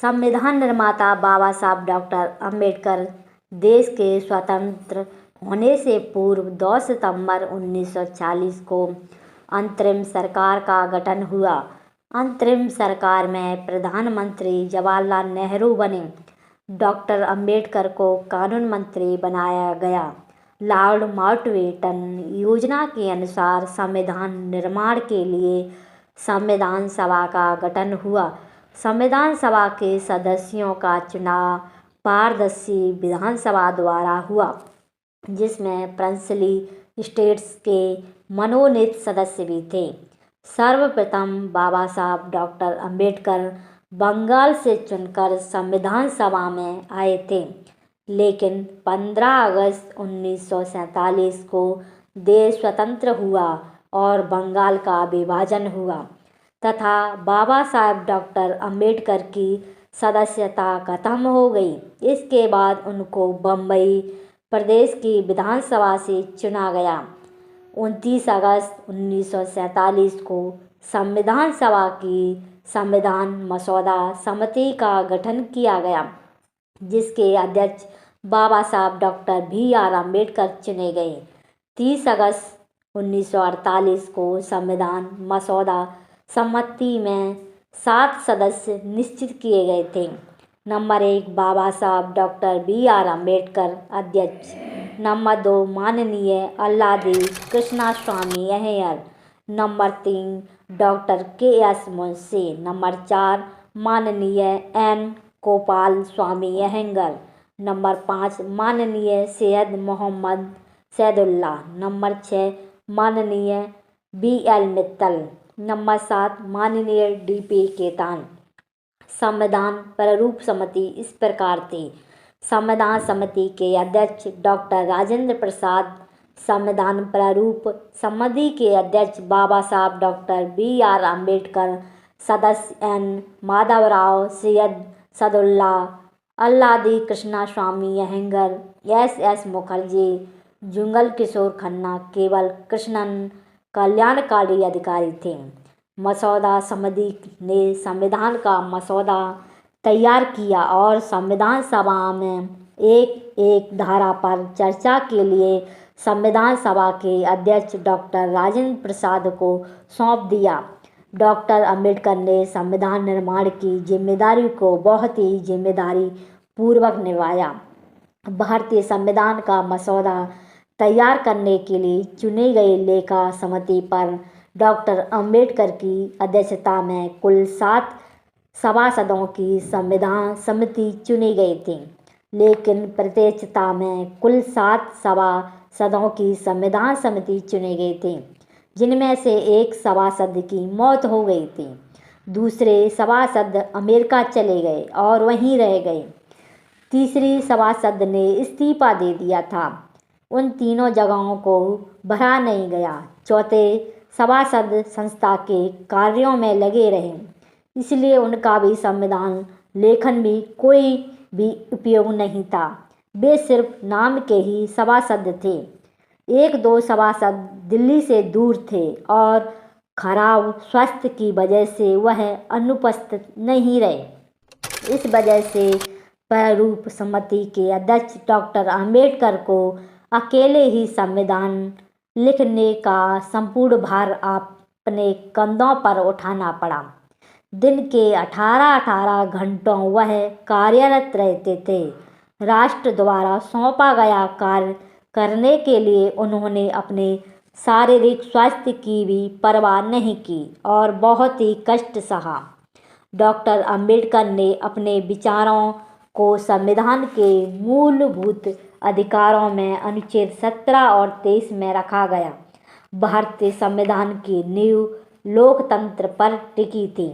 संविधान निर्माता बाबा साहब डॉक्टर अम्बेडकर देश के स्वतंत्र होने से पूर्व 2 सितंबर 1940 को अंतरिम सरकार का गठन हुआ। अंतरिम सरकार में प्रधानमंत्री जवाहरलाल नेहरू बने। डॉक्टर अम्बेडकर को कानून मंत्री बनाया गया। लॉर्ड माउंटबेटन योजना के अनुसार संविधान निर्माण के लिए संविधान सभा का गठन हुआ। संविधान सभा के सदस्यों का चुनाव पारदर्शी विधानसभा द्वारा हुआ, जिसमें प्रिंसली स्टेट्स के मनोनीत सदस्य भी थे। सर्वप्रथम बाबा साहब डॉक्टर अम्बेडकर बंगाल से चुनकर संविधान सभा में आए थे, लेकिन 15 अगस्त 1947 को देश स्वतंत्र हुआ और बंगाल का विभाजन हुआ तथा बाबा साहब डॉक्टर अम्बेडकर की सदस्यता खत्म हो गई। इसके बाद उनको बम्बई प्रदेश की विधानसभा से चुना गया। 29 अगस्त 1947 को संविधान सभा की संविधान मसौदा समिति का गठन किया गया, जिसके अध्यक्ष बाबा साहब डॉक्टर BR अम्बेडकर चुने गए। 30 अगस्त 1948 को संविधान मसौदा समिति में 7 सदस्य निश्चित किए गए थे। नंबर 1 बाबा साहब डॉक्टर BR अम्बेडकर अध्यक्ष। नंबर 2 माननीय Alladi Krishnaswami Ayyar. Number 3 doctor KS Munshi. Number 4 माननीय N Gopalaswami Ayyangar. Number 5 माननीय सैयद मोहम्मद सैदुल्ला। नंबर 6 माननीय BL मित्तल। नंबर 7 माननीय DP केतान। संविधान प्रारूप समिति इस प्रकार थी। संविधान समिति के अध्यक्ष डॉक्टर राजेंद्र प्रसाद। संविधान प्रारूप समिति के अध्यक्ष बाबा साहब डॉक्टर BR अम्बेडकर। सदस्य N माधवराव, सैयद सदुल्ला, अल्लादी कृष्णस्वामी अयंगर, SS मुखर्जी, जुगल किशोर खन्ना केवल कृष्णन कल्याणकारी अधिकारी थे। मसौदा समिति ने संविधान का मसौदा तैयार किया और संविधान सभा में एक एक धारा पर चर्चा के लिए संविधान सभा के अध्यक्ष डॉक्टर राजेंद्र प्रसाद को सौंप दिया। डॉक्टर अम्बेडकर ने संविधान निर्माण की जिम्मेदारी को बहुत ही जिम्मेदारी पूर्वक निभाया। भारतीय संविधान का मसौदा तैयार करने के लिए चुनी गई लेखा समिति पर डॉक्टर अम्बेडकर की अध्यक्षता में कुल 7 सभासदों की संविधान समिति चुनी गई थी, लेकिन प्रत्यक्षता में कुल 7 सभासदों की संविधान समिति चुनी गई थी, जिनमें से एक सभासद की मौत हो गई थी। दूसरे सभासद अमेरिका चले गए और वहीं रह गए। तीसरी सभासद ने इस्तीफा दे दिया था। उन तीनों जगहों को भरा नहीं गया। चौथे सभासद संस्था के कार्यों में लगे रहे, इसलिए उनका भी संविधान लेखन में कोई भी उपयोग नहीं था। वे सिर्फ नाम के ही सभासद थे। 1-2 सभासद दिल्ली से दूर थे और खराब स्वास्थ्य की वजह से वह अनुपस्थित नहीं रहे। इस वजह से प्रारूप समिति के अध्यक्ष डॉक्टर अम्बेडकर को अकेले ही संविधान लिखने का संपूर्ण भार अपने कंधों पर उठाना पड़ा। दिन के 18 घंटों वह कार्यरत रहते थे। राष्ट्र द्वारा सौंपा गया कार्य करने के लिए उन्होंने अपने शारीरिक स्वास्थ्य की भी परवाह नहीं की और बहुत ही कष्ट सहा। डॉक्टर अम्बेडकर ने अपने विचारों को संविधान के मूलभूत अधिकारों में अनुच्छेद 17 और 23 में रखा गया। भारतीय संविधान की नींव लोकतंत्र पर टिकी थी,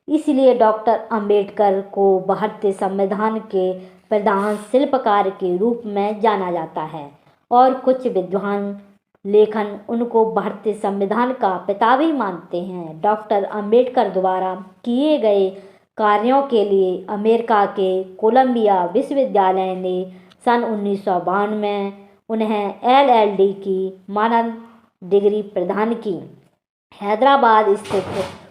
इसलिए डॉक्टर अम्बेडकर को भारतीय संविधान के प्रधान शिल्पकार के रूप में जाना जाता है और कुछ विद्वान लेखन उनको भारतीय संविधान का पिता भी मानते हैं। डॉक्टर अम्बेडकर द्वारा किए गए कार्यों के लिए अमेरिका के कोलंबिया विश्वविद्यालय ने सन 1952 में उन्हें LLD की मानद डिग्री प्रदान की। हैदराबाद स्थित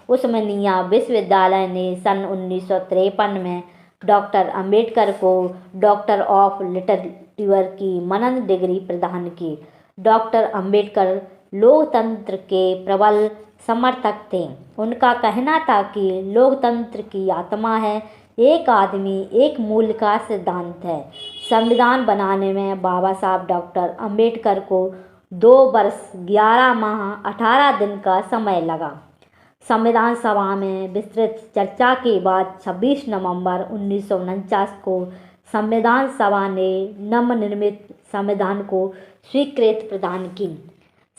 उस्मानिया विश्वविद्यालय ने सन 1953 में डॉक्टर अंबेडकर को डॉक्टर ऑफ लिटरेचर की मानद डिग्री प्रदान की। डॉक्टर अंबेडकर लोकतंत्र के प्रबल समर्थक थे। उनका कहना था कि लोकतंत्र की आत्मा है, एक आदमी एक मूल्य का सिद्धांत है। संविधान बनाने में बाबा साहब डॉक्टर अंबेडकर को 2 वर्ष 11 माह 18 दिन का समय लगा। संविधान सभा में विस्तृत चर्चा के बाद 26 नवंबर 1949 को संविधान सभा ने नवनिर्मित संविधान को स्वीकृति प्रदान की।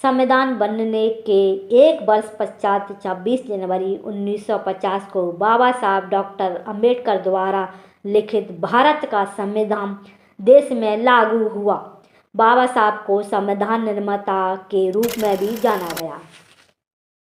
संविधान बनने के 1 वर्ष पश्चात 26 जनवरी 1950 को बाबा साहब डॉक्टर अंबेडकर द्वारा लिखित भारत का संविधान देश में लागू हुआ। बाबा साहब को संविधान निर्माता के रूप में भी जाना गया।